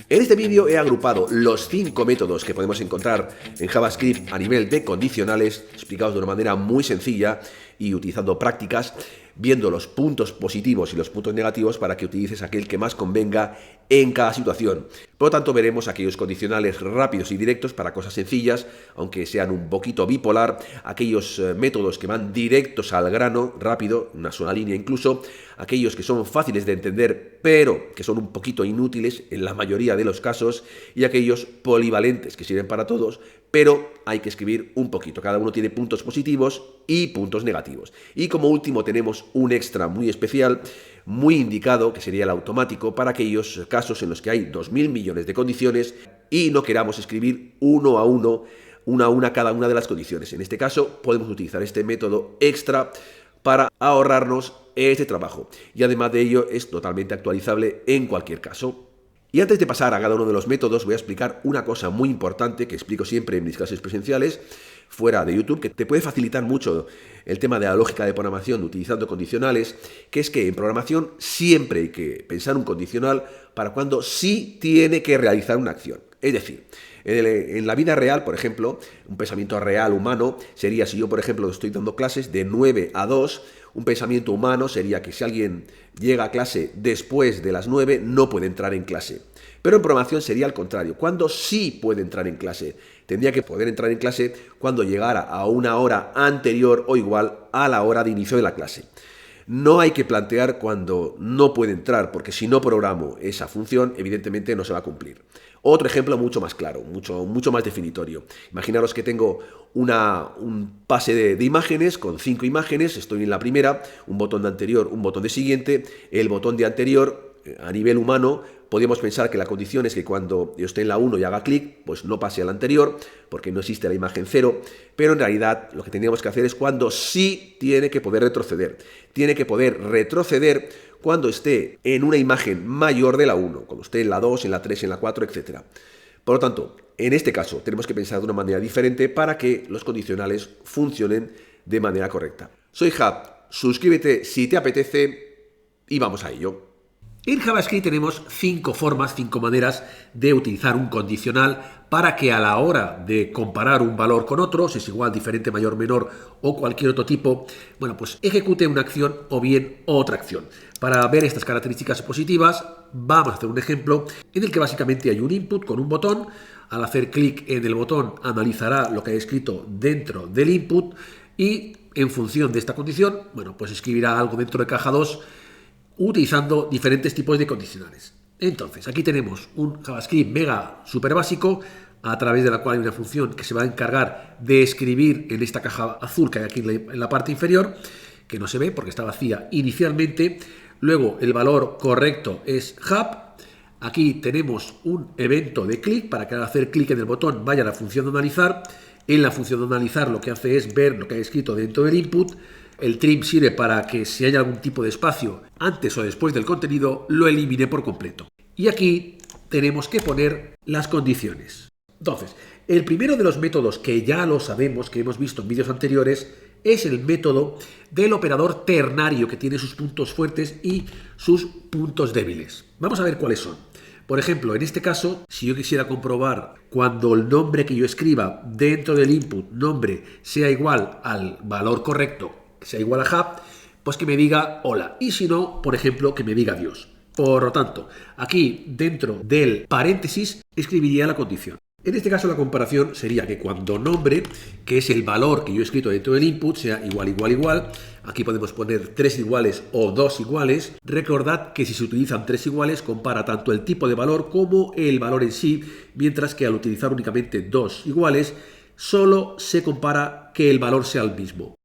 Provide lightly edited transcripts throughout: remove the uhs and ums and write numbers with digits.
En este vídeo he agrupado los 5 métodos que podemos encontrar en JavaScript a nivel de condicionales, explicados de una manera muy sencilla y utilizando prácticas, viendo los puntos positivos y los puntos negativos para que utilices aquel que más convenga en cada situación. Por lo tanto, veremos aquellos condicionales rápidos y directos para cosas sencillas, aunque sean un poquito bipolar, aquellos métodos que van directos al grano, rápido, una sola línea incluso, aquellos que son fáciles de entender, pero que son un poquito inútiles en la mayoría de los casos, y aquellos polivalentes que sirven para todos, pero hay que escribir un poquito. Cada uno tiene puntos positivos y puntos negativos. Y como último tenemos un extra muy especial, muy indicado, que sería el automático, para aquellos casos en los que hay 2000 millones de condiciones y no queramos escribir uno a uno, una a una cada una de las condiciones. En este caso podemos utilizar este método extra para ahorrarnos este trabajo. Y además de ello es totalmente actualizable en cualquier caso. Y antes de pasar a cada uno de los métodos, voy a explicar una cosa muy importante que explico siempre en mis clases presenciales fuera de YouTube, que te puede facilitar mucho el tema de la lógica de programación utilizando condicionales, que es que en programación siempre hay que pensar un condicional para cuando sí tiene que realizar una acción. Es decir, en la vida real, por ejemplo, un pensamiento real humano sería, si yo, por ejemplo, estoy dando clases de 9 a 2, un pensamiento humano sería que si alguien llega a clase después de las 9, no puede entrar en clase. Pero en programación sería al contrario, cuando sí puede entrar en clase. Tendría que poder entrar en clase cuando llegara a una hora anterior o igual a la hora de inicio de la clase. No hay que plantear cuando no puede entrar, porque si no programo esa función, evidentemente no se va a cumplir. Otro ejemplo mucho más claro, mucho más definitorio. Imaginaros que tengo un pase de imágenes con 5 imágenes, estoy en la primera, un botón de anterior, un botón de siguiente, el botón de anterior, a nivel humano, podríamos pensar que la condición es que cuando yo esté en la 1 y haga clic, pues no pase a la anterior, porque no existe la imagen 0, pero en realidad lo que tendríamos que hacer es cuando sí tiene que poder retroceder. Tiene que poder retroceder cuando esté en una imagen mayor de la 1, cuando esté en la 2, en la 3, en la 4, etc. Por lo tanto, en este caso tenemos que pensar de una manera diferente para que los condicionales funcionen de manera correcta. Soy Jab, suscríbete si te apetece y vamos a ello. En JavaScript tenemos 5 formas, 5 maneras de utilizar un condicional para que a la hora de comparar un valor con otro, si es igual, diferente, mayor, menor o cualquier otro tipo, bueno, pues ejecute una acción o bien otra acción. Para ver estas características positivas, vamos a hacer un ejemplo en el que básicamente hay un input con un botón. Al hacer clic en el botón analizará lo que hay escrito dentro del input y en función de esta condición, bueno, pues escribirá algo dentro de caja 2 utilizando diferentes tipos de condicionales. Entonces, aquí tenemos un JavaScript mega super básico, a través de la cual hay una función que se va a encargar de escribir en esta caja azul que hay aquí en la parte inferior, que no se ve porque está vacía inicialmente. Luego, el valor correcto es hub. Aquí tenemos un evento de clic para que al hacer clic en el botón vaya a la función de analizar. En la función de analizar lo que hace es ver lo que hay escrito dentro del input. El trim sirve para que si hay algún tipo de espacio antes o después del contenido lo elimine por completo. Y aquí tenemos que poner las condiciones. Entonces, el primero de los métodos que ya lo sabemos, que hemos visto en vídeos anteriores, es el método del operador ternario, que tiene sus puntos fuertes y sus puntos débiles. Vamos a ver cuáles son. Por ejemplo, en este caso, si yo quisiera comprobar cuando el nombre que yo escriba dentro del input, nombre, sea igual al valor correcto, sea igual a hub, pues que me diga hola. Y si no, por ejemplo, que me diga adiós. Por lo tanto, aquí dentro del paréntesis escribiría la condición. En este caso la comparación sería que cuando nombre, que es el valor que yo he escrito dentro del input, sea igual, igual, igual, aquí podemos poner 3 iguales o 2 iguales. Recordad que si se utilizan 3 iguales, compara tanto el tipo de valor como el valor en sí, mientras que al utilizar únicamente 2 iguales, solo se compara que el valor sea el mismo,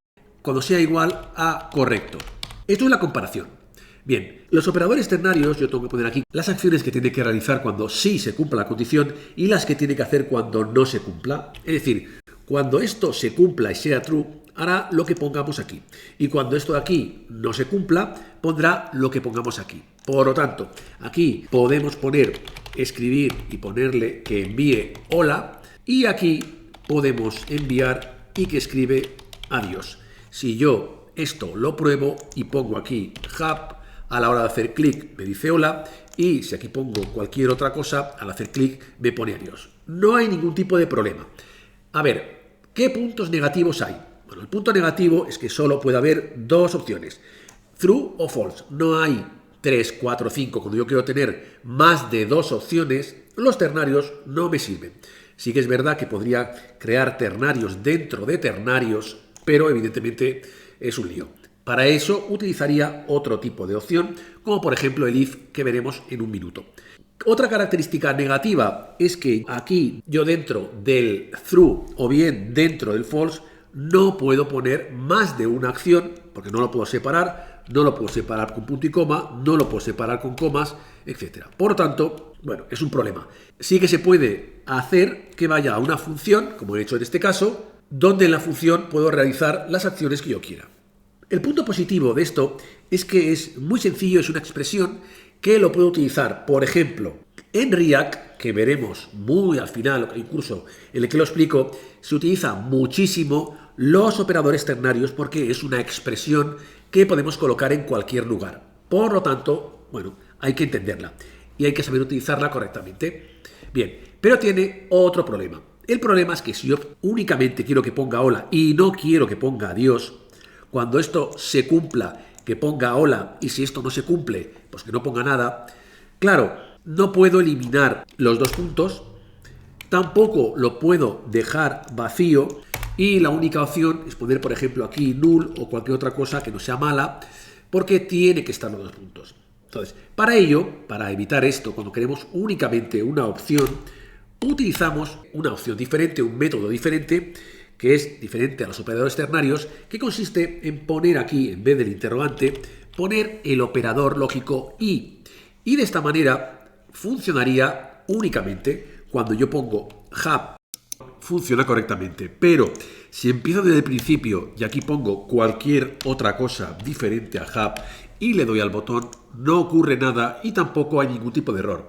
cuando sea igual a correcto. Esto es la comparación. Bien, los operadores ternarios, yo tengo que poner aquí las acciones que tiene que realizar cuando sí se cumpla la condición y las que tiene que hacer cuando no se cumpla. Es decir, cuando esto se cumpla y sea true, hará lo que pongamos aquí. Y cuando esto de aquí no se cumpla, pondrá lo que pongamos aquí. Por lo tanto, aquí podemos escribir y ponerle que envíe hola. Y aquí podemos enviar y que escribe adiós. Si yo esto lo pruebo y pongo aquí hub, A la hora de hacer clic me dice hola, y si aquí pongo cualquier otra cosa, al hacer clic me pone adiós. No hay ningún tipo de problema. A ver, ¿qué puntos negativos hay? Bueno, el punto negativo es que solo puede haber dos opciones, true o false. No hay 3, 4, 5. Cuando yo quiero tener más de dos opciones, los ternarios no me sirven. Sí que es verdad que podría crear ternarios dentro de ternarios, pero evidentemente es un lío. Para eso utilizaría otro tipo de opción, como por ejemplo el if, que veremos en un minuto. Otra característica negativa es que aquí yo dentro del true o bien dentro del false no puedo poner más de una acción, porque no lo puedo separar, no lo puedo separar con punto y coma, no lo puedo separar con comas, etc. Por lo tanto, bueno, es un problema. Sí que se puede hacer que vaya a una función, como he hecho en este caso, donde en la función puedo realizar las acciones que yo quiera. El punto positivo de esto es que es muy sencillo, es una expresión que lo puedo utilizar, por ejemplo, en React, que veremos muy al final, hay un curso en el que lo explico, se utiliza muchísimo los operadores ternarios porque es una expresión que podemos colocar en cualquier lugar. Por lo tanto, bueno, hay que entenderla y hay que saber utilizarla correctamente. Bien, pero tiene otro problema. El problema es que si yo únicamente quiero que ponga hola y no quiero que ponga adiós, cuando esto se cumpla, que ponga hola, y si esto no se cumple, pues que no ponga nada. Claro, no puedo eliminar los dos puntos, tampoco lo puedo dejar vacío, y la única opción es poner, por ejemplo, aquí null o cualquier otra cosa que no sea mala, porque tiene que estar los dos puntos. Entonces, para ello, para evitar esto, cuando queremos únicamente una opción, utilizamos una opción diferente, un método diferente, que es diferente a los operadores ternarios, que consiste en poner aquí, en vez del interrogante, poner el operador lógico y. Y de esta manera funcionaría únicamente cuando yo pongo hub, funciona correctamente. Pero si empiezo desde el principio y aquí pongo cualquier otra cosa diferente a hub y le doy al botón, no ocurre nada y tampoco hay ningún tipo de error.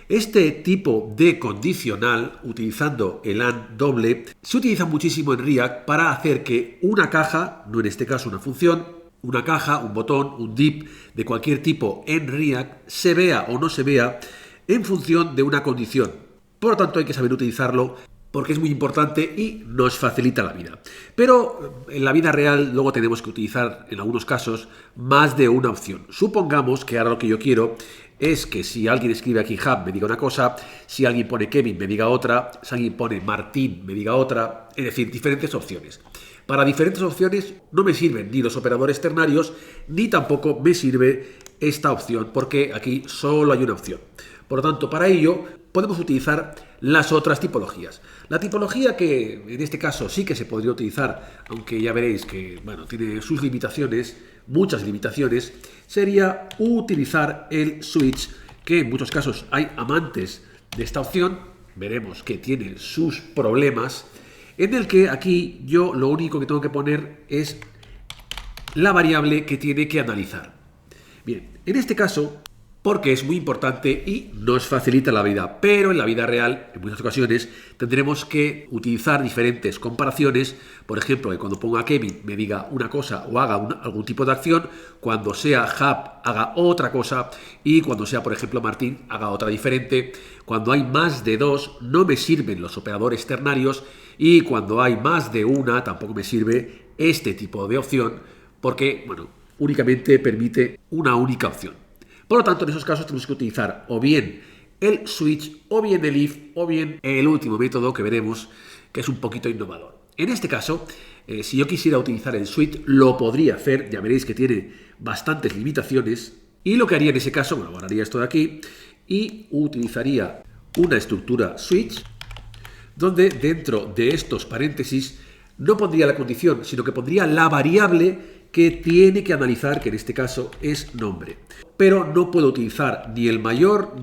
Este tipo de condicional, utilizando el AND doble, se utiliza muchísimo en React para hacer que una caja, no en este caso una función, una caja, un botón, un div de cualquier tipo en React se vea o no se vea en función de una condición. Por lo tanto, hay que saber utilizarlo porque es muy importante y nos facilita la vida. Pero en la vida real luego tenemos que utilizar en algunos casos más de una opción. Supongamos que ahora lo que yo quiero es que si alguien escribe aquí Hub me diga una cosa, si alguien pone Kevin me diga otra, si alguien pone Martín me diga otra, es decir, diferentes opciones. Para diferentes opciones no me sirven ni los operadores ternarios ni tampoco me sirve esta opción porque aquí solo hay una opción. Por lo tanto, para ello podemos utilizar las otras tipologías. La tipología que en este caso sí que se podría utilizar, aunque ya veréis que bueno, tiene sus limitaciones, muchas limitaciones, sería utilizar el switch, que en muchos casos hay amantes de esta opción, veremos que tiene sus problemas, en el que aquí yo lo único que tengo que poner es la variable que tiene que analizar. Bien, en este caso, porque es muy importante y nos facilita la vida, pero en la vida real, en muchas ocasiones, tendremos que utilizar diferentes comparaciones, por ejemplo, que cuando ponga Kevin me diga una cosa o haga algún tipo de acción, cuando sea Hub haga otra cosa y cuando sea, por ejemplo, Martín haga otra diferente. Cuando hay más de dos no me sirven los operadores ternarios y cuando hay más de una tampoco me sirve este tipo de opción porque, bueno, únicamente permite una única opción. Por lo tanto, en esos casos tenemos que utilizar o bien el switch, o bien el if, o bien el último método que veremos, que es un poquito innovador. En este caso, si yo quisiera utilizar el switch, lo podría hacer. Ya veréis que tiene bastantes limitaciones. Y lo que haría en ese caso, bueno, borraría esto de aquí y utilizaría una estructura switch, donde dentro de estos paréntesis no pondría la condición, sino que pondría la variable que tiene que analizar, que en este caso es nombre. Pero no puedo utilizar ni el mayor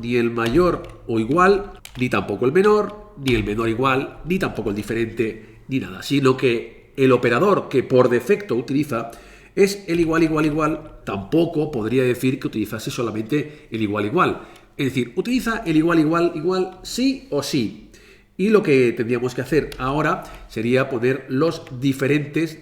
o igual, ni tampoco el menor, ni el menor igual, ni tampoco el diferente, ni nada. Sino que el operador que por defecto utiliza es el igual. Tampoco podría decir que utilizase solamente el igual. Es decir, utiliza el igual sí o sí. Y lo que tendríamos que hacer ahora sería poner las diferentes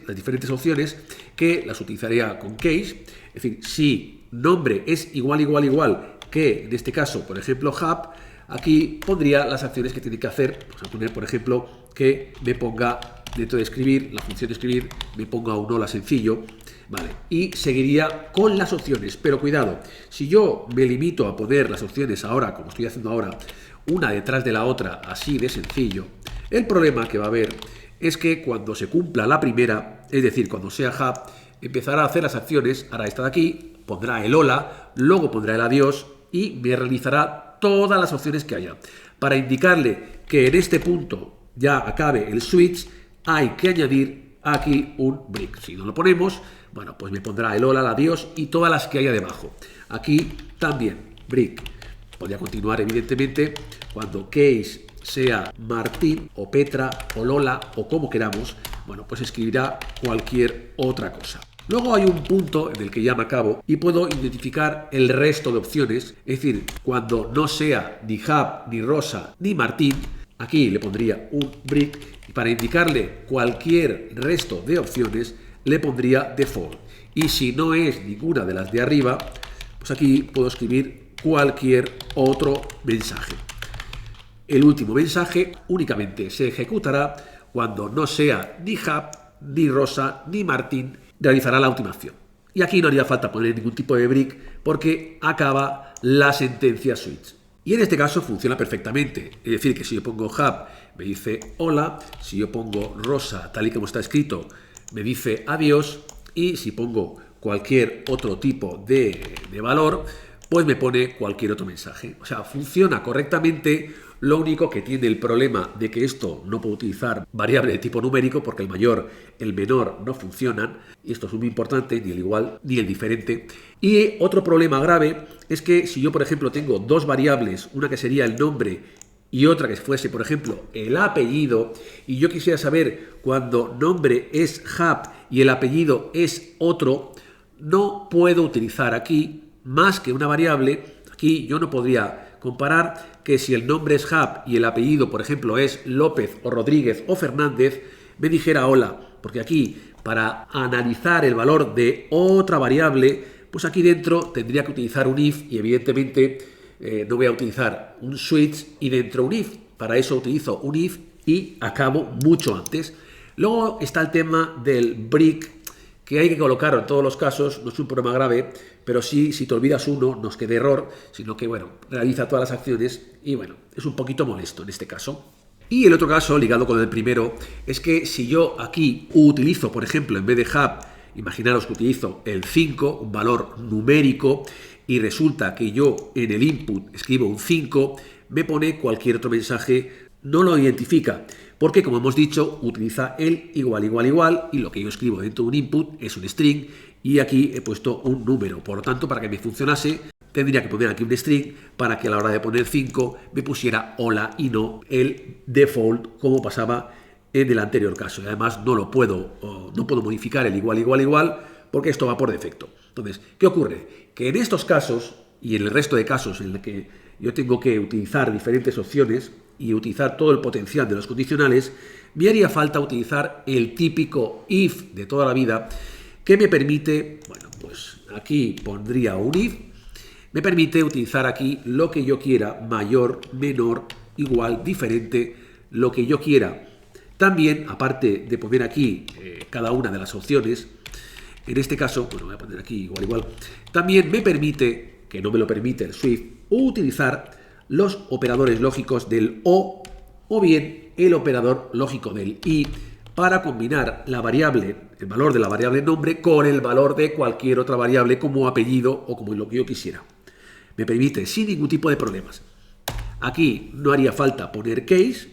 opciones que las utilizaría con case. Es decir, si nombre es igual que, en este caso, por ejemplo, hub, aquí pondría las acciones que tiene que hacer. Vamos a poner, por ejemplo, que me ponga dentro de escribir, la función de escribir, me ponga un hola sencillo, ¿vale? Y seguiría con las opciones. Pero cuidado, si yo me limito a poner las opciones ahora, como estoy haciendo ahora, una detrás de la otra, así de sencillo, el problema que va a haber es que cuando se cumpla la primera, es decir, cuando sea hub, empezará a hacer las acciones, hará esta de aquí, pondrá el hola, luego pondrá el adiós y me realizará todas las opciones que haya. Para indicarle que en este punto ya acabe el switch, hay que añadir aquí un break. Si no lo ponemos, bueno, pues me pondrá el hola, el adiós y todas las que haya debajo. Aquí también, break. Podría continuar, evidentemente, cuando case sea Martín o Petra o Lola o como queramos, bueno, pues escribirá cualquier otra cosa. Luego hay un punto en el que ya me acabo y puedo identificar el resto de opciones, es decir, cuando no sea ni Hub, ni Rosa, ni Martín, aquí le pondría un break y para indicarle cualquier resto de opciones le pondría default. Y si no es ninguna de las de arriba, pues aquí puedo escribir cualquier otro mensaje. El último mensaje únicamente se ejecutará cuando no sea ni Hub, ni Rosa, ni Martín, realizará la última acción. Y aquí no haría falta poner ningún tipo de break porque acaba la sentencia switch. Y en este caso funciona perfectamente. Es decir, que si yo pongo Hub, me dice hola. Si yo pongo Rosa, tal y como está escrito, me dice adiós. Y si pongo cualquier otro tipo de valor, pues me pone cualquier otro mensaje. O sea, funciona correctamente. Lo único que tiene el problema de que esto no puedo utilizar variable de tipo numérico porque el mayor, el menor no funcionan. Y esto es muy importante, ni el igual ni el diferente. Y otro problema grave es que si yo, por ejemplo, tengo dos variables, una que sería el nombre y otra que fuese, por ejemplo, el apellido, y yo quisiera saber cuando nombre es Hub y el apellido es otro, no puedo utilizar aquí más que una variable. Aquí yo no podría comparar que si el nombre es Hub y el apellido, por ejemplo, es López o Rodríguez o Fernández, me dijera hola, porque aquí para analizar el valor de otra variable, pues aquí dentro tendría que utilizar un if y evidentemente no voy a utilizar un switch y dentro un if. Para eso utilizo un if y acabo mucho antes. Luego está el tema del break, que hay que colocarlo en todos los casos. No es un problema grave, pero sí, si te olvidas uno, no es que de error, sino que, bueno, realiza todas las acciones y, bueno, es un poquito molesto en este caso. Y el otro caso, ligado con el primero, es que si yo aquí utilizo, por ejemplo, en vez de Hub, imaginaros que utilizo el 5, un valor numérico, y resulta que yo en el input escribo un 5, me pone cualquier otro mensaje, no lo identifica, porque como hemos dicho, utiliza el igual, y lo que yo escribo dentro de un input es un string, y aquí he puesto un número. Por lo tanto, para que me funcionase, tendría que poner aquí un string para que a la hora de poner 5 me pusiera hola y no el default como pasaba en el anterior caso. Y además no puedo modificar el igual porque esto va por defecto. Entonces, ¿qué ocurre? Que en estos casos y en el resto de casos en los que yo tengo que utilizar diferentes opciones y utilizar todo el potencial de los condicionales, me haría falta utilizar el típico if de toda la vida que me permite, bueno, pues aquí pondría un if, me permite utilizar aquí lo que yo quiera, mayor, menor, igual, diferente, lo que yo quiera. También, aparte de poner aquí cada una de las opciones, en este caso, bueno, voy a poner aquí igual, también me permite, que no me lo permite el Swift, utilizar los operadores lógicos del o bien el operador lógico del i para combinar la variable, el valor de la variable nombre con el valor de cualquier otra variable como apellido o como lo que yo quisiera. Me permite sin ningún tipo de problemas. Aquí no haría falta poner case.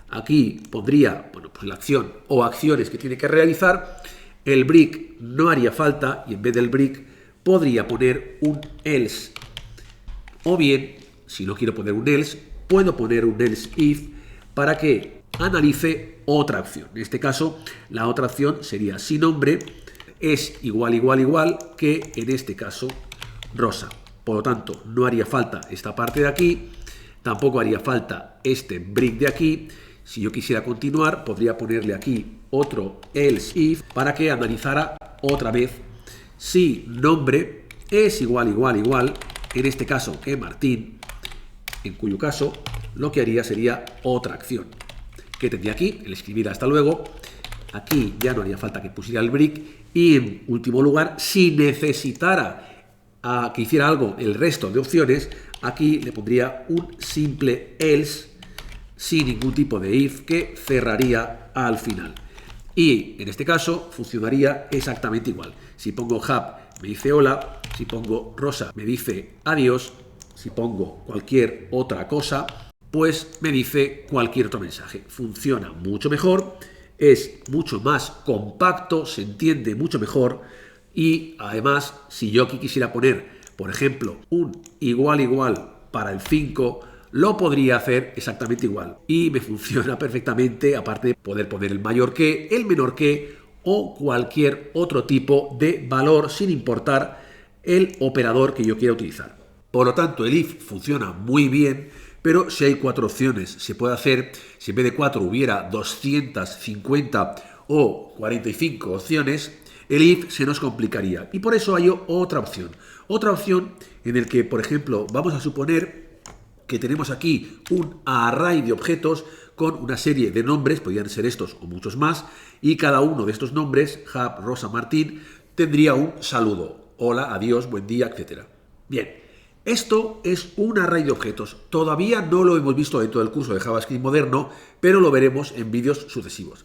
Aquí pondría, bueno, pues la acción o acciones que tiene que realizar. El break no haría falta y en vez del break podría poner un else. O bien, si no quiero poner un else, puedo poner un else if para que analice otra acción. En este caso, la otra acción sería si nombre es igual que en este caso Rosa. Por lo tanto, no haría falta esta parte de aquí, tampoco haría falta este break de aquí. Si yo quisiera continuar, podría ponerle aquí otro else if para que analizara otra vez si nombre es igual, en este caso que Martín, en cuyo caso lo que haría sería otra acción. ¿Qué tendría aquí? El escribir hasta luego. Aquí ya no haría falta que pusiera el break. Y en último lugar, si necesitara que hiciera algo el resto de opciones, aquí le pondría un simple else sin ningún tipo de if que cerraría al final. Y en este caso funcionaría exactamente igual. Si pongo Hub me dice hola, si pongo Rosa me dice adiós, si pongo cualquier otra cosa, pues me dice cualquier otro mensaje. Funciona mucho mejor, es mucho más compacto, se entiende mucho mejor y además si yo aquí quisiera poner, por ejemplo, un igual para el 5, lo podría hacer exactamente igual y me funciona perfectamente, aparte de poder poner el mayor que, el menor que o cualquier otro tipo de valor sin importar el operador que yo quiera utilizar. Por lo tanto, el if funciona muy bien, pero si hay 4 opciones se puede hacer, si en vez de 4 hubiera 250 o 45 opciones, el if se nos complicaría y por eso hay otra opción. Otra opción en el que, por ejemplo, vamos a suponer que tenemos aquí un array de objetos con una serie de nombres, podrían ser estos o muchos más, y cada uno de estos nombres, Hub, Rosa, Martín, tendría un saludo, hola, adiós, buen día, etc. Bien, esto es un array de objetos. Todavía no lo hemos visto dentro del curso de JavaScript moderno, pero lo veremos en vídeos sucesivos.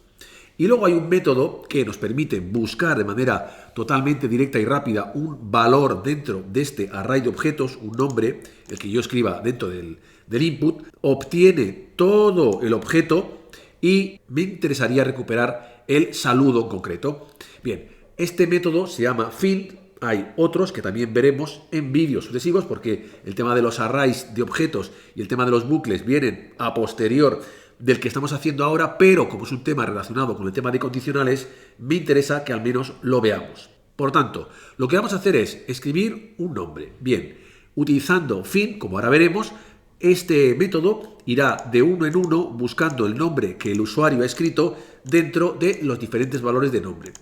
Y luego hay un método que nos permite buscar de manera totalmente directa y rápida un valor dentro de este array de objetos, un nombre, el que yo escriba dentro del input, obtiene todo el objeto y me interesaría recuperar el saludo en concreto. Bien, este método se llama find. Hay otros que también veremos en vídeos sucesivos porque el tema de los arrays de objetos y el tema de los bucles vienen a posterior del que estamos haciendo ahora, pero como es un tema relacionado con el tema de condicionales, me interesa que al menos lo veamos. Por lo tanto, lo que vamos a hacer es escribir un nombre. Bien, utilizando find, como ahora veremos, este método irá de uno en uno buscando el nombre que el usuario ha escrito dentro de los diferentes valores de nombre.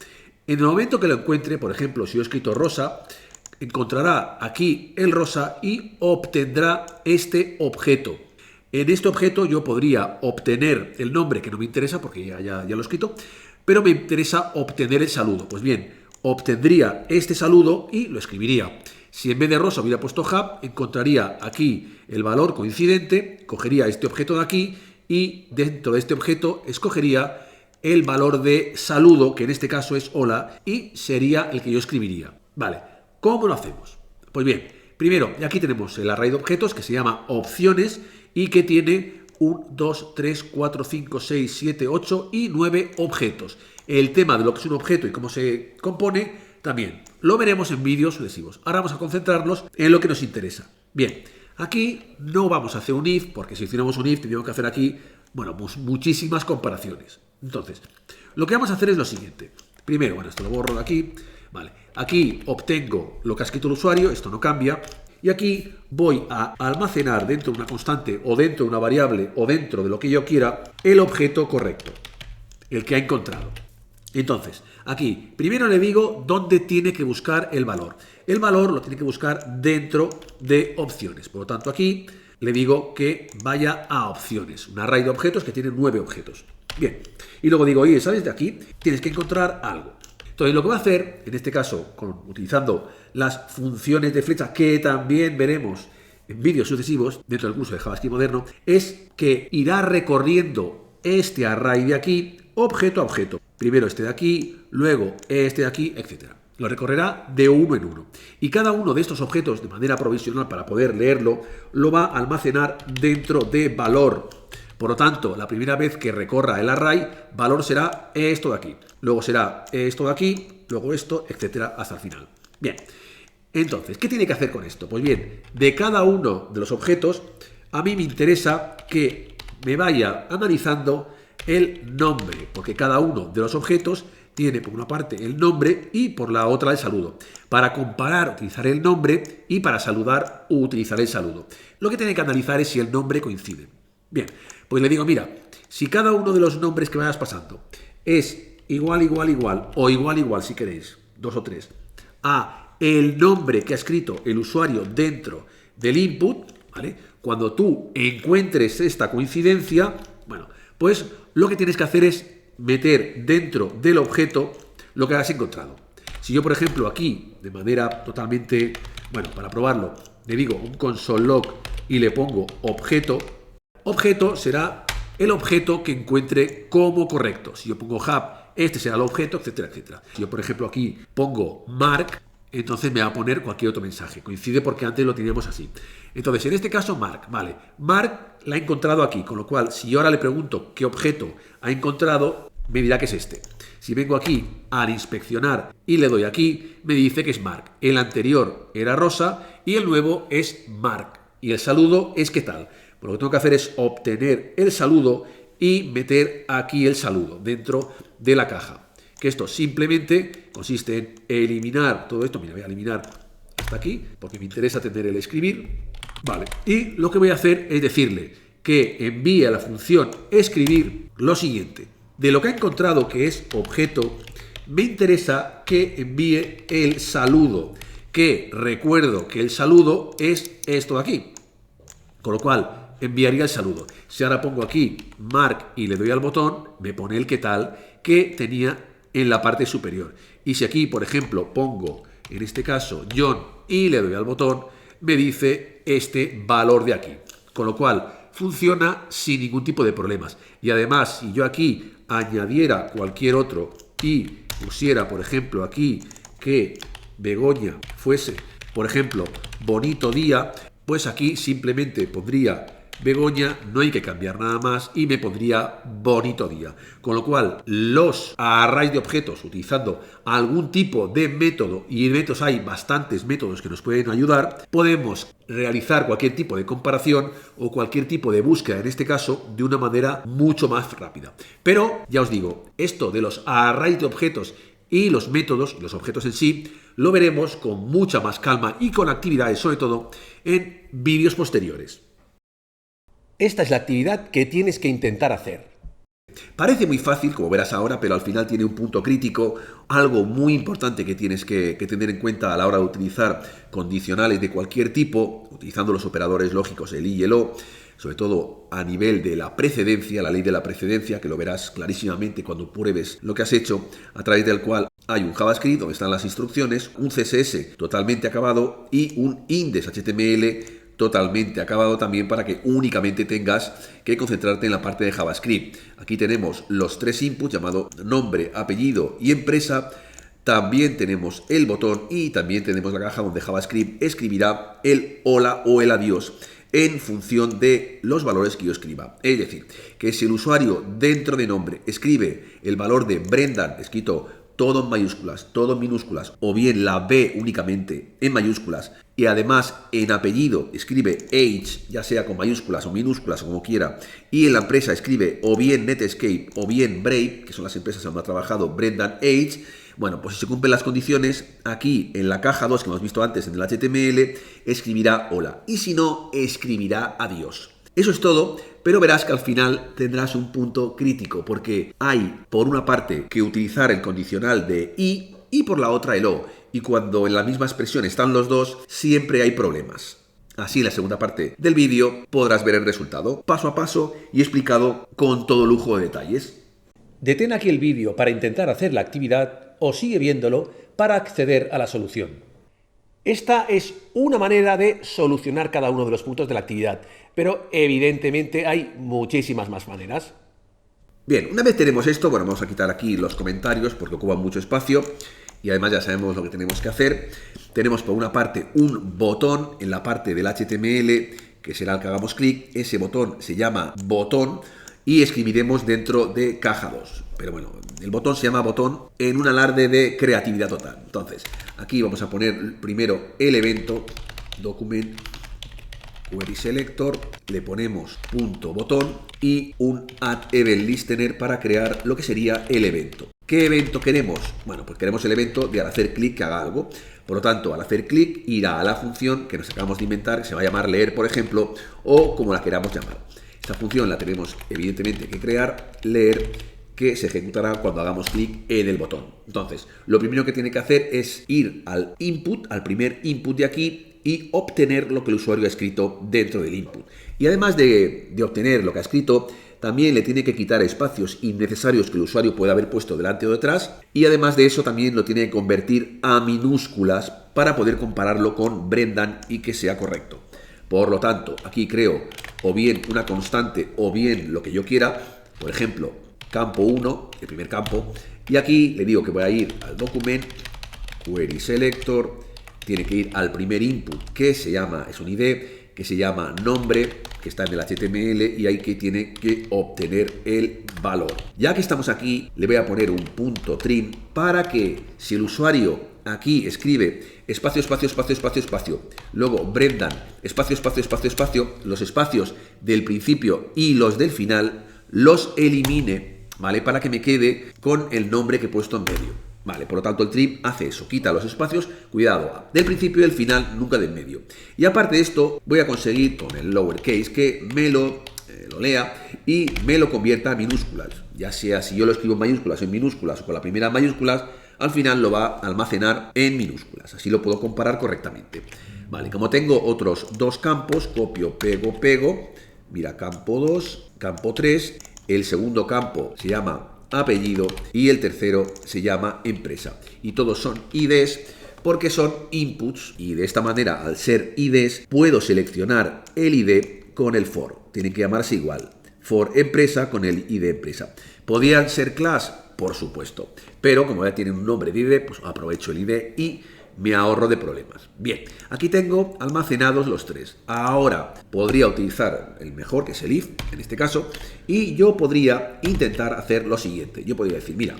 En el momento que lo encuentre, por ejemplo, si yo he escrito Rosa, encontrará aquí el Rosa y obtendrá este objeto. En este objeto yo podría obtener el nombre que no me interesa porque ya lo he escrito, pero me interesa obtener el saludo. Pues bien, obtendría este saludo y lo escribiría. Si en vez de Rosa hubiera puesto Hub, encontraría aquí el valor coincidente, cogería este objeto de aquí y dentro de este objeto escogería el valor de saludo, que en este caso es hola, y sería el que yo escribiría. Vale, ¿cómo lo hacemos? Pues bien, primero, aquí tenemos el array de objetos que se llama opciones y que tiene 1, 2, 3, 4, 5, 6, 7, 8 y 9 objetos. El tema de lo que es un objeto y cómo se compone también lo veremos en vídeos sucesivos. Ahora vamos a concentrarnos en lo que nos interesa. Bien, aquí no vamos a hacer un if, porque si hiciéramos un if tendríamos que hacer aquí, bueno, pues muchísimas comparaciones. Entonces, lo que vamos a hacer es lo siguiente. Primero, bueno, esto lo borro de aquí. Vale, aquí obtengo lo que ha escrito el usuario, esto no cambia. Y aquí voy a almacenar dentro de una constante o dentro de una variable o dentro de lo que yo quiera el objeto correcto, el que ha encontrado. Entonces, aquí primero le digo dónde tiene que buscar el valor. El valor lo tiene que buscar dentro de opciones. Por lo tanto, aquí le digo que vaya a opciones. Un array de objetos que tiene 9 objetos. Bien. Y luego digo, oye, ¿sabes? De aquí tienes que encontrar algo. Entonces, lo que va a hacer, en este caso, utilizando las funciones de flecha que también veremos en vídeos sucesivos dentro del curso de JavaScript moderno, es que irá recorriendo este array de aquí, objeto a objeto. Primero este de aquí, luego este de aquí, etc. Lo recorrerá de uno en uno. Y cada uno de estos objetos, de manera provisional para poder leerlo, lo va a almacenar dentro de valor. Por lo tanto, la primera vez que recorra el array, valor será esto de aquí. Luego será esto de aquí, luego esto, etcétera, hasta el final. Bien, entonces, ¿qué tiene que hacer con esto? Pues bien, de cada uno de los objetos, a mí me interesa que me vaya analizando el nombre, porque cada uno de los objetos tiene por una parte el nombre y por la otra el saludo. Para comparar, utilizar el nombre y para saludar, utilizar el saludo. Lo que tiene que analizar es si el nombre coincide. Bien, pues le digo, mira, si cada uno de los nombres que me vayas pasando es igual o igual si queréis, 2 o 3, a el nombre que ha escrito el usuario dentro del input, ¿vale? Cuando tú encuentres esta coincidencia, bueno, pues lo que tienes que hacer es meter dentro del objeto lo que has encontrado. Si yo, por ejemplo, aquí, de manera totalmente, bueno, para probarlo, le digo un console log y le pongo objeto, objeto será el objeto que encuentre como correcto. Si yo pongo hub, este será el objeto, etcétera, etcétera. Si yo, por ejemplo, aquí pongo mark, entonces me va a poner cualquier otro mensaje. Coincide porque antes lo teníamos así. Entonces, en este caso, mark, vale. Mark la ha encontrado aquí, con lo cual, si yo ahora le pregunto qué objeto ha encontrado, me dirá que es este. Si vengo aquí a inspeccionar y le doy aquí, me dice que es mark. El anterior era rosa y el nuevo es mark. Y el saludo es qué tal. Pues lo que tengo que hacer es obtener el saludo y meter aquí el saludo dentro de la caja. Que esto simplemente consiste en eliminar todo esto. Mira, voy a eliminar hasta aquí porque me interesa tener el escribir. Vale. Y lo que voy a hacer es decirle que envíe a la función escribir lo siguiente. De lo que ha encontrado, que es objeto, me interesa que envíe el saludo. Que recuerdo que el saludo es esto de aquí. Con lo cual, enviaría el saludo. Si ahora pongo aquí mark y le doy al botón, me pone el qué tal que tenía en la parte superior. Y si aquí, por ejemplo, pongo, en este caso, John y le doy al botón, me dice este valor de aquí. Con lo cual, funciona sin ningún tipo de problemas. Y además, si yo aquí añadiera cualquier otro y pusiera, por ejemplo, aquí que Begoña fuese, por ejemplo, bonito día, pues aquí simplemente pondría Begoña, no hay que cambiar nada más y me pondría bonito día. Con lo cual, los arrays de objetos utilizando algún tipo de método, y en métodos hay bastantes métodos que nos pueden ayudar, podemos realizar cualquier tipo de comparación o cualquier tipo de búsqueda, en este caso, de una manera mucho más rápida. Pero, ya os digo, esto de los arrays de objetos y los métodos, los objetos en sí, lo veremos con mucha más calma y con actividades, sobre todo, en vídeos posteriores. Esta es la actividad que tienes que intentar hacer. Parece muy fácil, como verás ahora, pero al final tiene un punto crítico, algo muy importante que tienes que tener en cuenta a la hora de utilizar condicionales de cualquier tipo, utilizando los operadores lógicos, el y el o, sobre todo a nivel de la precedencia, la ley de la precedencia, que lo verás clarísimamente cuando pruebes lo que has hecho, a través del cual hay un JavaScript donde están las instrucciones, un CSS totalmente acabado y un index.html totalmente acabado también para que únicamente tengas que concentrarte en la parte de JavaScript. Aquí tenemos los tres inputs llamado nombre, apellido y empresa. También tenemos el botón y también tenemos la caja donde JavaScript escribirá el hola o el adiós en función de los valores que yo escriba. Es decir, que si el usuario dentro de nombre escribe el valor de Brendan escrito todo en mayúsculas, todo en minúsculas, o bien la B únicamente en mayúsculas, y además en apellido escribe H, ya sea con mayúsculas o minúsculas, como quiera, y en la empresa escribe o bien Netscape o bien Brave, que son las empresas donde ha trabajado Brendan H, bueno, pues si se cumplen las condiciones, aquí en la caja 2 que hemos visto antes en el HTML, escribirá hola, y si no, escribirá adiós. Eso es todo, pero verás que al final tendrás un punto crítico, porque hay, por una parte, que utilizar el condicional de y por la otra el o. Y cuando en la misma expresión están los dos, siempre hay problemas. Así en la segunda parte del vídeo podrás ver el resultado, paso a paso y explicado con todo lujo de detalles. Detén aquí el vídeo para intentar hacer la actividad o sigue viéndolo para acceder a la solución. Esta es una manera de solucionar cada uno de los puntos de la actividad, pero evidentemente hay muchísimas más maneras. Bien, una vez tenemos esto, bueno, vamos a quitar aquí los comentarios porque ocupan mucho espacio y además ya sabemos lo que tenemos que hacer. Tenemos por una parte un botón en la parte del HTML que será el que hagamos clic. Ese botón se llama botón y escribiremos dentro de caja 2. Pero bueno, el botón se llama botón en un alarde de creatividad total. Entonces, aquí vamos a poner primero el evento, document, query selector, le ponemos punto botón y un add event listener para crear lo que sería el evento. ¿Qué evento queremos? Bueno, pues queremos el evento de al hacer clic que haga algo. Por lo tanto, al hacer clic irá a la función que nos acabamos de inventar, que se va a llamar leer, por ejemplo, o como la queramos llamar. Esta función la tenemos evidentemente que crear, leer, que se ejecutará cuando hagamos clic en el botón. Entonces, lo primero que tiene que hacer es ir al input, al primer input de aquí, y obtener lo que el usuario ha escrito dentro del input. Y además de obtener lo que ha escrito, también le tiene que quitar espacios innecesarios que el usuario puede haber puesto delante o detrás, y además de eso también lo tiene que convertir a minúsculas para poder compararlo con Brendan y que sea correcto. Por lo tanto, aquí creo o bien una constante o bien lo que yo quiera, por ejemplo, campo 1, el primer campo, y aquí le digo que voy a ir al document, query selector, tiene que ir al primer input que se llama, es un ID, que se llama nombre, que está en el HTML, y ahí que tiene que obtener el valor. Ya que estamos aquí, le voy a poner un punto trim para que si el usuario aquí escribe espacio, espacio, espacio, espacio, espacio, luego Brendan, espacio, espacio, espacio, espacio, los espacios del principio y los del final los elimine, ¿vale? Para que me quede con el nombre que he puesto en medio. Vale, por lo tanto el trim hace eso, quita los espacios, cuidado, del principio y del final, nunca del medio. Y aparte de esto, voy a conseguir con el lowercase que me lo lea y me lo convierta a minúsculas. Ya sea si yo lo escribo en mayúsculas o en minúsculas o con la primera en mayúsculas, al final lo va a almacenar en minúsculas. Así lo puedo comparar correctamente. Vale, como tengo otros dos campos, copio, pego, pego. Mira, campo 2, campo 3. El segundo campo se llama apellido y el tercero se llama empresa, y todos son IDs porque son inputs, y de esta manera, al ser IDs, puedo seleccionar el ID con el for. Tiene que llamarse igual, for empresa con el ID empresa. ¿Podrían ser class? Por supuesto, pero como ya tienen un nombre de ID, pues aprovecho el ID y me ahorro de problemas. Bien, aquí tengo almacenados los tres. Ahora podría utilizar el mejor, que es el if, en este caso, y yo podría intentar hacer lo siguiente. Yo podría decir, mira,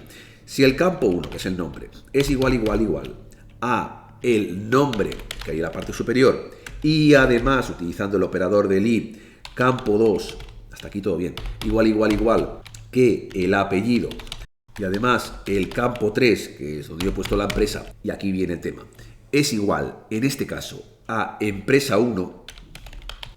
si el campo 1, que es el nombre, es igual, igual, igual a el nombre que hay en la parte superior, y además utilizando el operador del if, campo 2, hasta aquí todo bien, igual, igual, igual que el apellido, y además el campo 3, que es donde yo he puesto la empresa, y aquí viene el tema, es igual, en este caso, a empresa 1.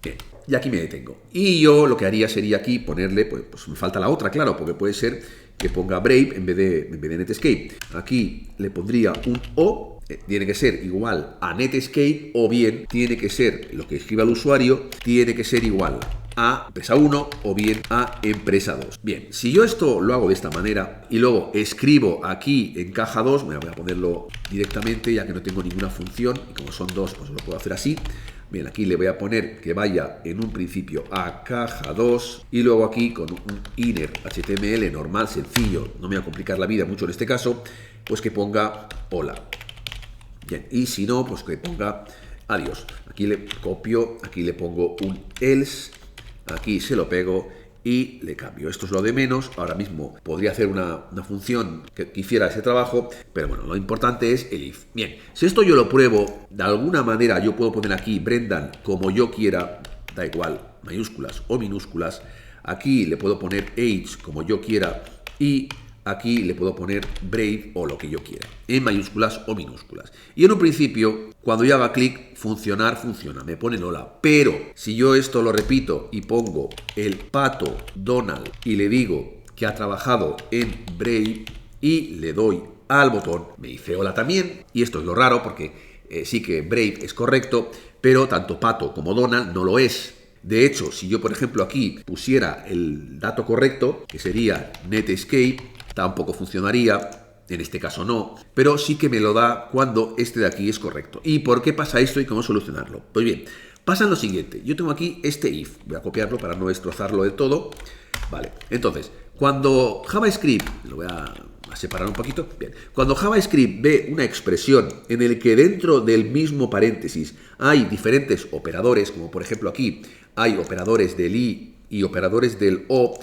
Bien, y aquí me detengo. Y yo lo que haría sería aquí ponerle, pues me falta la otra, claro, porque puede ser que ponga Brave en vez de Netscape. Aquí le pondría un O, tiene que ser igual a Netscape, o bien tiene que ser, lo que escriba el usuario, tiene que ser igual a empresa 1 o bien a empresa 2. Bien, si yo esto lo hago de esta manera y luego escribo aquí en caja 2, voy a ponerlo directamente ya que no tengo ninguna función y como son dos, pues lo puedo hacer así. Bien, aquí le voy a poner que vaya en un principio a caja 2 y luego aquí con un inner HTML normal, sencillo, no me voy a complicar la vida mucho en este caso, pues que ponga hola. Bien, y si no, pues que ponga adiós. Aquí le copio, aquí le pongo un else, aquí se lo pego y le cambio. Esto es lo de menos. Ahora mismo podría hacer una función que hiciera ese trabajo, pero bueno, lo importante es el if. Bien, si esto yo lo pruebo, de alguna manera yo puedo poner aquí Brendan como yo quiera, da igual, mayúsculas o minúsculas. Aquí le puedo poner age como yo quiera y aquí le puedo poner Brave o lo que yo quiera, en mayúsculas o minúsculas. Y en un principio, cuando yo haga clic, funciona, me pone hola. Pero si yo esto lo repito y pongo el pato Donald y le digo que ha trabajado en Brave y le doy al botón, me dice hola también. Y esto es lo raro porque sí que Brave es correcto, pero tanto pato como Donald no lo es. De hecho, si yo, por ejemplo, aquí pusiera el dato correcto, que sería Netscape, tampoco funcionaría, en este caso no, pero sí que me lo da cuando este de aquí es correcto. ¿Y por qué pasa esto y cómo solucionarlo? Pues bien, pasa lo siguiente, yo tengo aquí este if, voy a copiarlo para no destrozarlo del todo, vale, entonces, cuando JavaScript, lo voy a separar un poquito, bien, cuando JavaScript ve una expresión en el que dentro del mismo paréntesis hay diferentes operadores, como por ejemplo aquí hay operadores del i y operadores del o,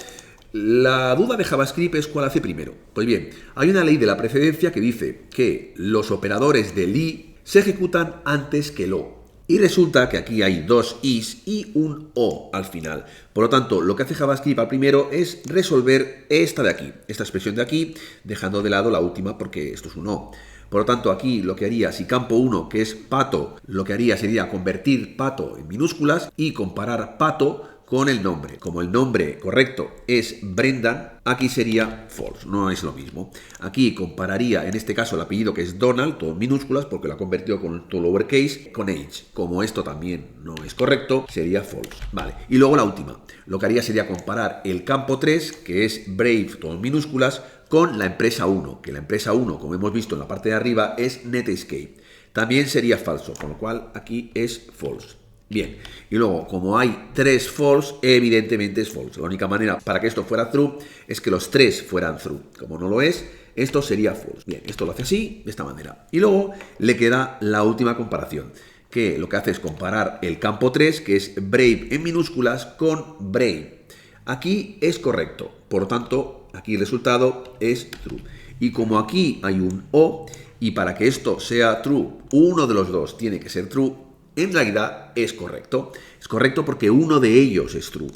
la duda de JavaScript es cuál hace primero. Pues bien, hay una ley de la precedencia que dice que los operadores del i se ejecutan antes que el o. Y resulta que aquí hay dos is y un o al final. Por lo tanto, lo que hace JavaScript al primero es resolver esta de aquí, esta expresión de aquí, dejando de lado la última porque esto es un o. Por lo tanto, aquí lo que haría, si campo 1, que es pato, lo que haría sería convertir pato en minúsculas y comparar pato con el nombre. Como el nombre correcto es Brendan, aquí sería false, no es lo mismo. Aquí compararía, en este caso, el apellido que es Donald, todo en minúsculas, porque lo ha convertido con todo lowercase, con age. Como esto también no es correcto, sería false. Vale, y luego la última. Lo que haría sería comparar el campo 3, que es Brave, todo en minúsculas, con la empresa 1, que la empresa 1, como hemos visto en la parte de arriba, es Netscape. También sería falso, con lo cual aquí es false. Bien, y luego, como hay 3 false, evidentemente es false. La única manera para que esto fuera true es que los 3 fueran true. Como no lo es, esto sería false. Bien, esto lo hace así, de esta manera. Y luego le queda la última comparación, que lo que hace es comparar el campo 3, que es Brave en minúsculas, con Brave. Aquí es correcto, por lo tanto, aquí el resultado es true. Y como aquí hay un O, y para que esto sea true, uno de los dos tiene que ser true, en realidad es correcto. Es correcto porque uno de ellos es true.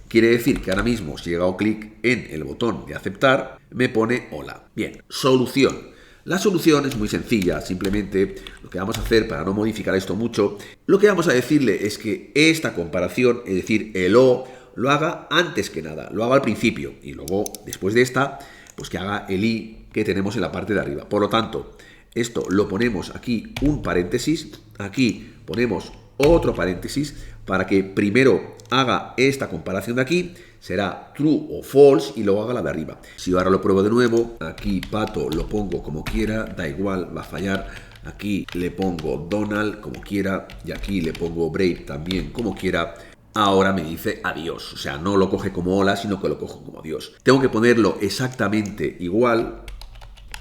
Quiere decir que ahora mismo, si he dado clic en el botón de aceptar, me pone hola. Bien, solución. La solución es muy sencilla, simplemente lo que vamos a hacer para no modificar esto mucho, lo que vamos a decirle es que esta comparación, es decir, el O, lo haga antes que nada, lo haga al principio y luego, después de esta, pues que haga el I que tenemos en la parte de arriba. Por lo tanto, esto lo ponemos aquí un paréntesis, aquí ponemos otro paréntesis para que primero haga esta comparación de aquí, será true o false y luego haga la de arriba. Si ahora lo pruebo de nuevo, aquí Pato lo pongo como quiera, da igual, va a fallar. Aquí le pongo Donald como quiera y aquí le pongo Brave también como quiera. Ahora me dice adiós, o sea, no lo coge como hola, sino que lo cojo como adiós. Tengo que ponerlo exactamente igual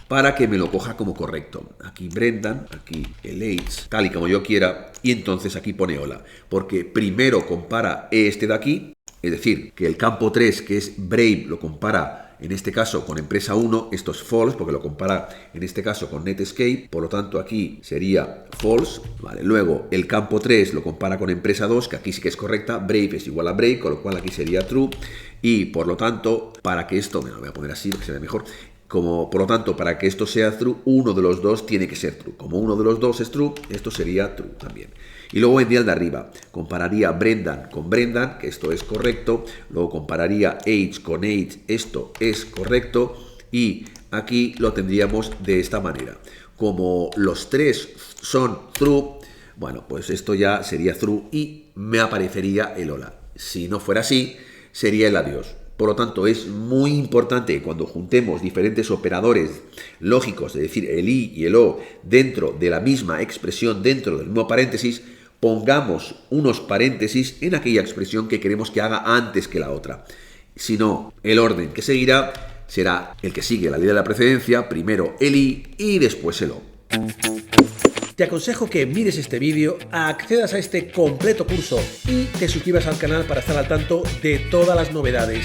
para que me lo coja como correcto. Aquí Brendan, aquí el age, tal y como yo quiera, y entonces aquí pone hola, porque primero compara este de aquí, es decir, que el campo 3, que es Brave, lo compara en este caso con empresa 1, esto es false, porque lo compara en este caso con Netscape, por lo tanto aquí sería false, ¿vale? Luego el campo 3 lo compara con empresa 2, que aquí sí que es correcta, Brave es igual a Brave, con lo cual aquí sería true, y por lo tanto, para que esto, me lo voy a poner así, para que se vea mejor, por lo tanto, para que esto sea true, uno de los dos tiene que ser true. Como uno de los dos es true, esto sería true también. Y luego vendría el de arriba. Compararía Brendan con Brendan, que esto es correcto. Luego compararía Age con Age, esto es correcto. Y aquí lo tendríamos de esta manera. Como los tres son true, bueno, pues esto ya sería true y me aparecería el hola. Si no fuera así, sería el adiós. Por lo tanto, es muy importante que cuando juntemos diferentes operadores lógicos, es decir, el I y el O, dentro de la misma expresión, dentro del mismo paréntesis, pongamos unos paréntesis en aquella expresión que queremos que haga antes que la otra. Si no, el orden que seguirá será el que sigue la ley de la precedencia, primero el I y después el O. Te aconsejo que mires este vídeo, accedas a este completo curso y te suscribas al canal para estar al tanto de todas las novedades.